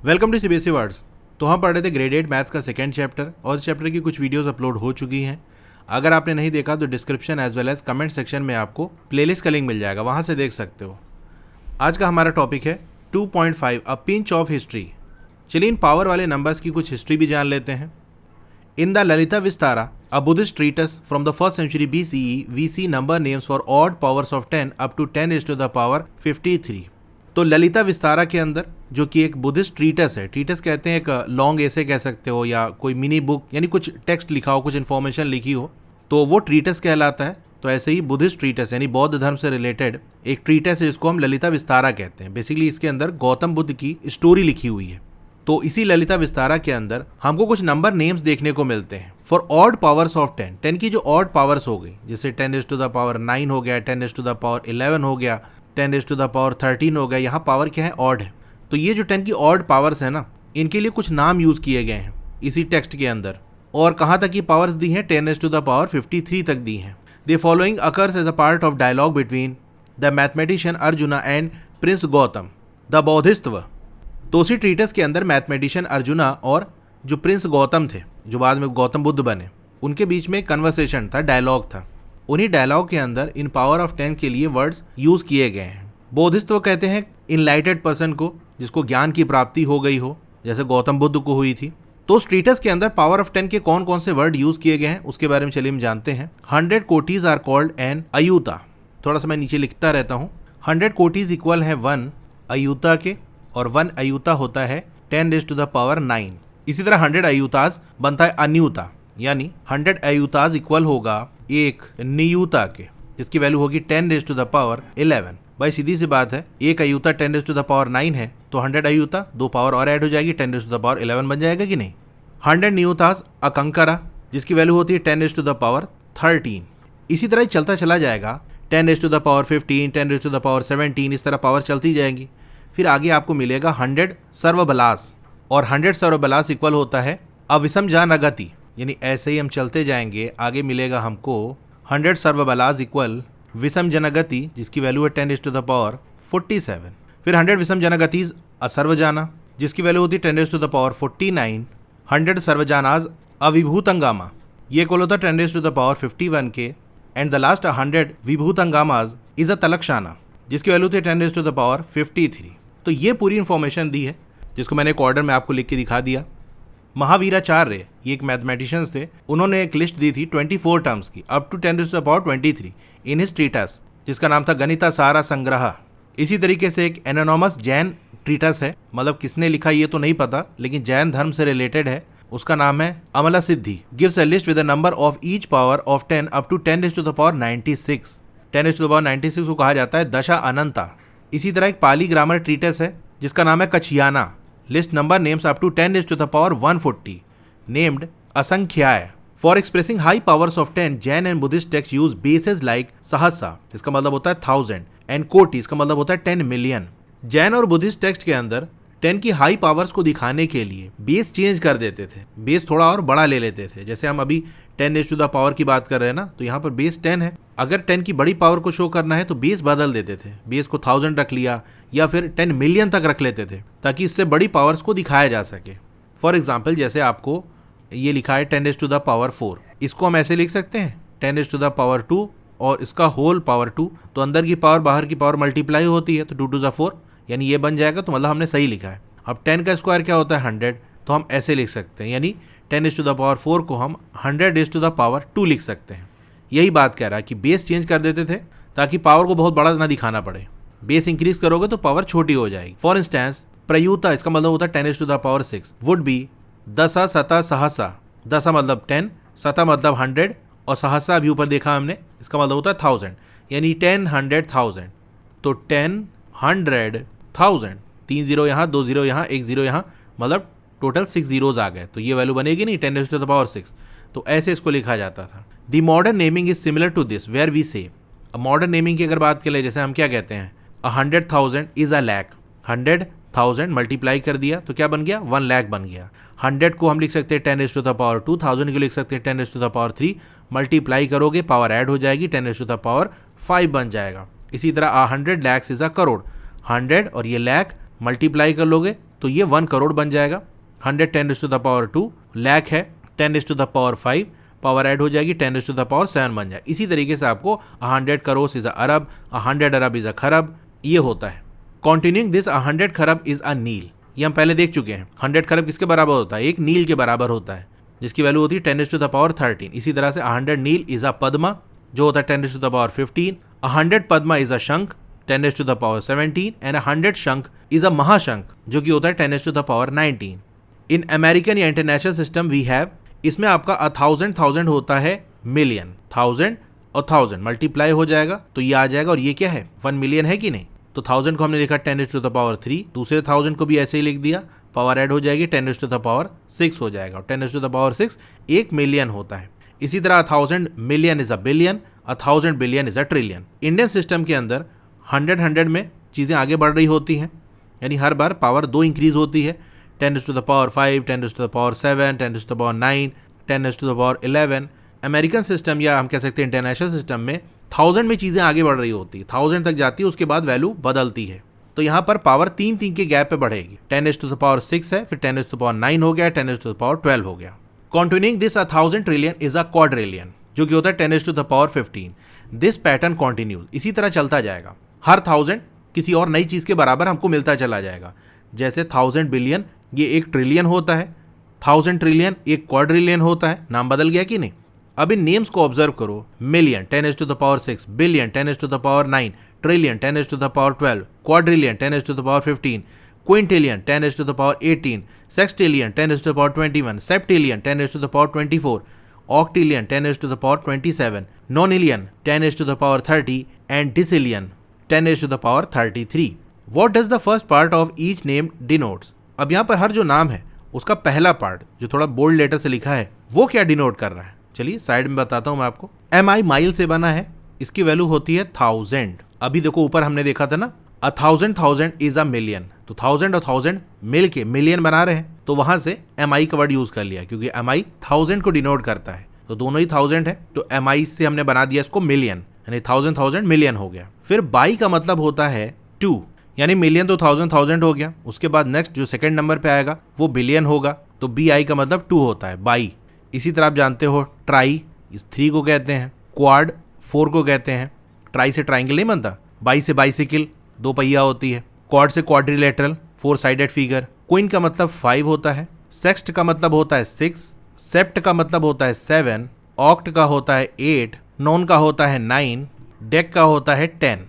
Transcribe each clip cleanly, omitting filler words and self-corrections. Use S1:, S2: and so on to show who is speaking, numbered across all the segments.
S1: Welcome to CBSE words. तो हम पढ़ रहे थे ग्रेड 8 मैथ्स का सेकेंड चैप्टर और इस चैप्टर की कुछ वीडियोस अपलोड हो चुकी हैं। अगर आपने नहीं देखा तो description as well as comment section में आपको प्लेलिस्ट का लिंक मिल जाएगा, वहाँ से देख सकते हो। आज का हमारा टॉपिक है 2.5 अ पिंच ऑफ हिस्ट्री। चलिए इन पावर वाले नंबर्स की कुछ हिस्ट्री भी जान लेते हैं। In the Lalita Vistara, a Buddhist treatise from the 1st century BCE, we see number names for odd powers of 10 up to 10 is to the power 53। तो ललिता विस्तारा के अंदर, जो कि एक बुद्धिस्ट ट्रीटस है, ट्रीटस कहते हैं एक लॉन्ग ऐसे कह सकते हो या कोई मिनी बुक, यानी कुछ टेक्स्ट लिखा हो, कुछ इन्फॉर्मेशन लिखी हो, तो वो ट्रीटस कहलाता है। तो ऐसे ही बुद्धिस्ट ट्रीटस यानी बौद्ध धर्म से रिलेटेड एक ट्रीटस है जिसको हम ललिता विस्तारा कहते हैं। बेसिकली इसके अंदर गौतम बुद्ध की स्टोरी लिखी हुई है। तो इसी ललिता विस्तारा के अंदर हमको कुछ नंबर नेम्स देखने को मिलते हैं फॉर ऑड पावर्स ऑफ 10। 10 की जो ऑड पावर्स हो गई, जैसे 10 is to the power 9 हो गया, 10 is to the power 11 हो गया, 10 is to the power 13 हो गया। यहाँ पावर क्या है? ऑड है। तो ये जो 10 की ऑड पावर्स है ना, इनके लिए कुछ नाम यूज किए गए हैं इसी टेक्स्ट के अंदर। और कहाँ तक की पावर्स दी हैं? 10 is to the power 53 तक दी हैं। The following occurs as a part of dialogue between the mathematician Arjuna and prince Gautam the bodhisattva. तो उसी ट्रीटस के अंदर मैथमेटिशियन अर्जुना और जो प्रिंस गौतम थे, जो बाद में गौतम बुद्ध बने, उनके बीच में कन्वर्सेशन था, डायलॉग था। उन्हीं डायलॉग के अंदर इन पावर ऑफ 10 के लिए वर्ड्स यूज किए गए हैं। बौद्धिस्त्व कहते हैं इनलाइटेड पर्सन को, जिसको ज्ञान की प्राप्ति हो गई हो, जैसे गौतम बुद्ध को हुई थी। तो उस ट्रीटस के अंदर पावर ऑफ 10 के कौन कौन से वर्ड यूज किए गए हैं उसके बारे में चलिए हम जानते हैं। 100 कोटीज आर कॉल्ड एन अयूता। थोड़ा सा मैं नीचे लिखता रहता हूँ। 100 कोटीज इक्वल है 1 अयूता के, और 1 अयूता होता है 10 raised to the power 9। इसी तरह 100 अयूताज बनता है अन्यूता, यानी 100 अयूताज इक्वल होगा 1 नियूता के, जिसकी वैल्यू होगी 10 raised to the power 11। भाई सीधी सी बात है, 1 अयूता 10 raised to the power 9 है, तो 100 अयूता 2 पावर और ऐड हो जाएगी, 10 raised to the power 11 बन जाएगा कि नहीं। 100 नियूताज अकंकरा, जिसकी वैल्यू होती है 10 raised to the power 13। इसी तरह चलता चला जाएगा, 10 raised to the power 15, 10 raised to the power 17, इस तरह पावर चलती जाएंगी। फिर आगे आपको मिलेगा 100 सर्वबलास, और 100 सर्वबलास इक्वल होता है अविषम जानगति, यानी ऐसे ही हम चलते जाएंगे। आगे मिलेगा हमको 100 सर्वबलास इक्वल विषम जनगति, जिसकी वैल्यू है 10 raised to the power 47। फिर 100 विषम जनगतिज असर्वजाना, जिसकी वैल्यू होती है 10 raised to the power 49। 100 सर्वजानाज अविभूतंगामा, ये इक्वल होता है 10 raised to the power 51 के। एंड द लास्ट 100 विभूतंगामाज इज अ तलक्षाना, जिसकी वैल्यू थी 10 raised to the power 53। तो ये पूरी इन्फॉर्मेशन दी है, जिसको मैंने एक ऑर्डर में आपको लिख के दिखा दिया। महावीराचार्य, ये एक मैथमेटिशियंस थे, उन्होंने एक लिस्ट दी थी 24 टर्म्स की, up to 10 raised to the power 23 in his treatise, जिसका नाम था गणिता सारा संग्रह। इसी तरीके से एक एनोनॉमस जैन ट्रीटस है, मतलब किसने लिखा ये तो नहीं पता, लेकिन जैन धर्म से रिलेटेड है, उसका नाम है Amala Siddhi. Gives a list with the number of each power of 10 up to 10 raised to the power 96। 10 raised to the power 96 को कहा जाता है दशा अनंता। इसी तरह एक पाली ग्रामर ट्रीटस है जिसका नाम है कछियाना। List number names up to 10 raised to the power 140 named asankhyeya. For expressing high powers of 10, Jain and Buddhist text use bases like sahasra, इसका मतलब होता है 1000, एंड कोटि, इसका मतलब होता है 10 मिलियन। जैन और बुद्धिस्ट टेक्स्ट के अंदर 10 की हाई पावर्स को दिखाने के लिए बेस चेंज कर देते थे, बेस थोड़ा और बड़ा ले लेते थे। जैसे हम अभी 10 raised to the power की बात कर रहे हैं ना, तो यहाँ पर बेस 10 है, अगर 10 की बड़ी पावर को शो करना है तो बेस बदल देते थे, बेस को 1000 रख लिया या फिर 10 मिलियन तक रख लेते थे, ताकि इससे बड़ी पावर्स को दिखाया जा सके। फॉर एग्जाम्पल, जैसे आपको ये लिखा है 10 raised to the power 4, इसको हम ऐसे लिख सकते हैं 10 raised to the power 2 और इसका होल पावर 2, तो अंदर की पावर बाहर की पावर मल्टीप्लाई होती है, तो 2 to the 4, यानी ये बन जाएगा, तो मतलब हमने सही लिखा है। अब 10 का स्क्वायर क्या होता है 100, तो हम ऐसे लिख सकते हैं, यानी 10 raised to the power 4 को हम 100 raised to the power 2 लिख सकते हैं। यही बात कह रहा है कि बेस चेंज कर देते थे ताकि पावर को बहुत बड़ा ना दिखाना पड़े। बेस इंक्रीज करोगे तो पावर छोटी हो जाएगी। फॉर इंस्टेंस, प्रयूता, इसका मतलब होता है 10 raised to the power 6 would be दशा सता सहसा। दशा मतलब 10, सता मतलब 100, और सहसा भी ऊपर देखा हमने, इसका मतलब होता है 1000, यानी 10 100 1000। तो 10 100 1000, 3 0 यहाँ, 2 0 यहाँ, 1 0 यहाँ, मतलब टोटल 6 zeros आ गए, तो ये वैल्यू बनेगी नहीं 10 raised to the power 6। तो ऐसे इसको लिखा जाता था। The modern naming is similar to this, where we say, modern naming की अगर बात करें, जैसे हम क्या कहते हैं 100,000 इज अ लैख, 100,000 मल्टीप्लाई कर दिया तो क्या बन गया 1 लाख बन गया। 100 को हम लिख सकते हैं 10 raised to the power 2, 1000 को लिख सकते हैं 10 raised to the power 3, multiply करोगे पावर ऐड हो जाएगी, 10 raised to the power 5 बन जाएगा। इसी तरह 100 lakhs इज अ करोड़, 100 और ये लाख मल्टीप्लाई कर लोगे तो ये 1 करोड़ बन जाएगा। 100 10⁻², लाख है 10⁻5, पावर ऐड हो जाएगी 10⁻7 बन जाए। इसी तरीके से आपको 100 crore is a Arab, 100 Arab is a खरब, ये होता है। कंटिन्यूइंग दिस 100 खरब इज अ नील, ये हम पहले देख चुके हैं। 100 खरब किसके बराबर होता है? एक नील के बराबर होता है, जिसकी वैल्यू होती है 10⁻13। इसी तरह से 100 नील इज अ पद्मा, जो होता है 10⁻15। 100 पद्मा इज अ शंख 10⁻17 एंड 100 शंख इज अ महाशंख, जो कि होता है 10⁻19। इन अमेरिकन या इंटरनेशनल सिस्टम वी हैव, इसमें आपका 1000 होता है मिलियन, 1000 और 1000 मल्टीप्लाई हो जाएगा तो ये आ जाएगा। और ये क्या है? 1 मिलियन है कि नहीं? तो 1000 को हमने लिखा 10⁻3, दूसरे 1000 को भी ऐसे ही लिख दिया, पावर ऐड हो जाएगी 10⁻6 हो जाएगा। और 10⁻6 1 मिलियन होता है। इसी तरह 1000 million is a billion, 1000 billion is a trillion. Indian system के अंदर 100 में चीज़ें आगे बढ़ रही होती हैं, यानी हर बार पावर 2 इंक्रीज होती है। 10⁻5, 10⁻7, 10⁻9, 10⁻11। अमेरिकन सिस्टम या हम कह सकते हैं इंटरनेशनल सिस्टम में 1000 में चीज़ें आगे बढ़ रही होती है, 1000 तक जाती है, उसके बाद वैल्यू बदलती है। तो यहाँ पर पावर 3 के गैप पे बढ़ेगी। 10⁻6 है, फिर 10⁻9 हो गया, 10⁻12 हो गया। Continuing this 1000 trillion is a quadrillion, जो कि होता है 10⁻15। दिस पैटर्न कंटिन्यूज, इसी तरह चलता जाएगा। हर 1000 किसी और नई चीज़ के बराबर हमको मिलता चला जाएगा। जैसे 1000 बिलियन ये 1 ट्रिलियन होता है, 1000 ट्रिलियन 1 क्वाड्रिलियन होता है। नाम बदल गया कि नहीं? अब इन नेम्स को ऑब्जर्व करो। Million 10⁻6, billion 10⁻9, trillion 10⁻12, quadrillion 10⁻15, quintillion 10⁻18, sextillion 10⁻21, septillion 10⁻24, octillion 10⁻27, nonillion 10⁻30 and decillion 10⁻33। What does the first part of each name denotes? अब यहाँ पर हर जो नाम है उसका पहला पार्ट जो थोड़ा बोल्ड लेटर से लिखा है वो क्या डिनोट कर रहा है? चलिए साइड में बताता हूँ मैं आपको। MI माइल से बना है, इसकी वैल्यू होती है 1000। अभी देखो ऊपर हमने देखा था ना 1000 इज अ मिलियन, तो 1000 और 1000 मिल के मिलियन बना रहे हैं, तो वहां से MI का वर्ड यूज कर लिया क्योंकि MI 1000 को डिनोट करता है। तो दोनों ही 1000 है, तो MI से हमने बना दिया इसको मिलियन, यानी 1000 मिलियन हो गया। फिर बाई का मतलब होता है 2, यानी मिलियन तो 1000 हो गया। उसके बाद नेक्स्ट जो सेकंड नंबर पे आएगा वो बिलियन होगा, तो BI का मतलब 2 होता है, बाई। इसी तरह आप जानते हो ट्राई इस 3 को कहते हैं, क्वाड 4 को कहते हैं। ट्राई से ट्राइंगल नहीं बनता, बाई से बाइसिकल 2 पहिया होती है, क्वाड से क्वाड्रिलेटरल 4 साइडेड फिगर। क्वीन का मतलब 5 होता है, सेक्स्ट का मतलब होता है 6, सेप्ट का मतलब होता है 7, ऑक्ट का होता है 8, नॉन का होता है 9, डेक का होता है 10।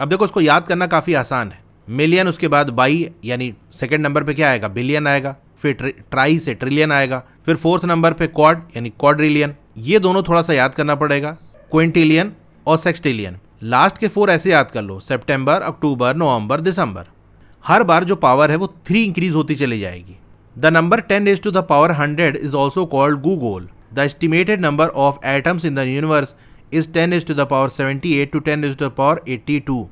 S1: अब देखो इसको याद करना काफ़ी आसान है। मिलियन, उसके बाद बाई यानी सेकंड नंबर पे क्या आएगा? बिलियन आएगा। फिर ट्राई से ट्रिलियन आएगा। फिर 4th नंबर पे क्वाड यानी क्वाड्रिलियन। ये दोनों थोड़ा सा याद करना पड़ेगा, क्विंटिलियन और सेक्सटिलियन। लास्ट के 4 ऐसे याद कर लो, सितंबर, अक्टूबर, नवंबर, दिसंबर। हर बार जो पावर है वो 3 इंक्रीज होती चली जाएगी। The number 10⁻100 is also called Google. The estimated number of atoms in the universe is 10⁻78 to 10⁻82।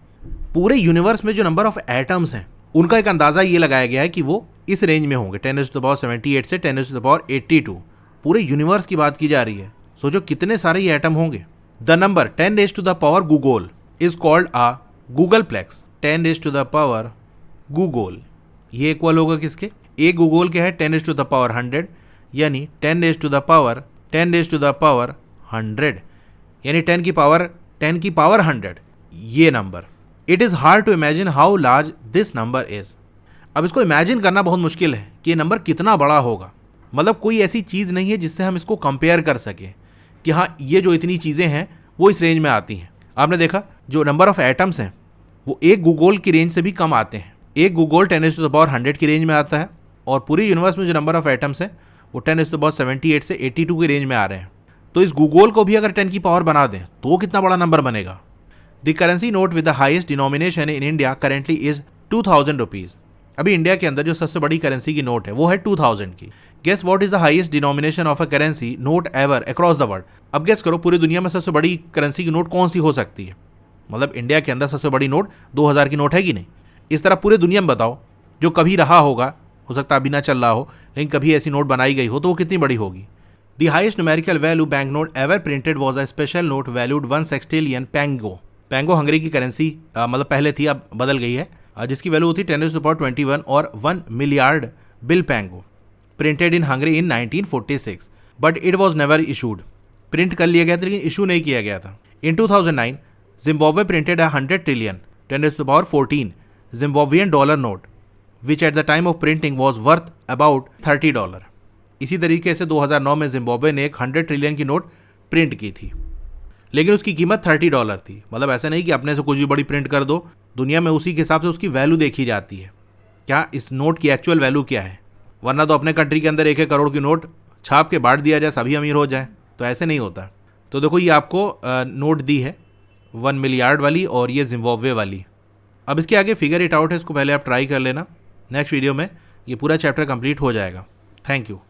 S1: पूरे यूनिवर्स में जो नंबर ऑफ एटम्स हैं उनका एक अंदाजा ये लगाया गया है कि वो इस रेंज में होंगे, 10⁻78 से 10⁻82। पूरे यूनिवर्स की बात की जा रही है, सोचो कितने सारे ये एटम होंगे। The number 10⁻⁴ googol is called a googolplex. 10⁻⁴ googol, ये इक्वल होगा किसके? एक गूगोल क्या है? 10⁻100, यानी 10⁻100 यानी 10 की पावर 100 ये number. It is hard to imagine how large this number is. अब इसको इमेजिन करना बहुत मुश्किल है कि ये नंबर कितना बड़ा होगा। मतलब कोई ऐसी चीज़ नहीं है जिससे हम इसको कंपेयर कर सकें कि हाँ ये जो इतनी चीज़ें हैं वो इस रेंज में आती हैं। आपने देखा जो नंबर ऑफ एटम्स हैं वो एक गूगोल की रेंज से भी कम आते हैं। एक गूगोल 10⁻100 की रेंज में आता है और पूरे यूनिवर्स में जो नंबर ऑफ एटम्स हैं वो 10⁻78 से 82 की रेंज में आ रहे हैं। तो इस गूगोल को भी अगर 10 की पावर बना दें तो कितना बड़ा नंबर बनेगा। The currency note with the highest denomination in India currently is 2000 rupees. अभी इंडिया के अंदर जो सबसे बड़ी करेंसी की नोट है वो है 2000 की। Guess what is the highest denomination of a currency note ever across the world. अब गेस करो पूरी दुनिया में सबसे बड़ी करेंसी की नोट कौन सी हो सकती है। मतलब इंडिया के अंदर सबसे बड़ी नोट 2000 की नोट है कि नहीं। इस तरह पूरे दुनिया में बताओ जो कभी रहा होगा, हो सकता है अभी ना चल रहा हो, लेकिन कभी ऐसी नोट बनाई गई हो तो वो कितनी बड़ी होगी। The highest numerical value bank note ever printed was a special note valued 1 sextillion pengo. Pengo Hungary की करेंसी मतलब पहले थी, अब बदल गई है। जिसकी वैल्यू होती 10⁻21 और 1 milliard bill pengo, printed in Hungary in 1946, but it was never issued. Print कर लिया गया था लेकिन इशू नहीं किया गया था। इन 2009 Zimbabwe printed 100 trillion 10⁻14 Zimbabwean dollar note, which at the time of printing was worth about $30। इसी तरीके से 2009 में जिम्बाब्वे ने एक 100 ट्रिलियन की नोट प्रिंट की थी, लेकिन उसकी कीमत $30 थी। मतलब ऐसा नहीं कि अपने से कुछ भी बड़ी प्रिंट कर दो, दुनिया में उसी के हिसाब से उसकी वैल्यू देखी जाती है, क्या इस नोट की एक्चुअल वैल्यू क्या है। वरना तो अपने कंट्री के अंदर 1-1 करोड़ की नोट छाप के बांट दिया जाए, सभी अमीर हो जाए, तो ऐसे नहीं होता। तो देखो ये आपको नोट दी है 1 मिलियर्ड वाली और ये जिम्बाब्वे वाली। अब इसके आगे फिगर इट आउट है, इसको पहले आप ट्राई कर लेना। नेक्स्ट वीडियो में ये पूरा चैप्टर कंप्लीट हो जाएगा। Thank you.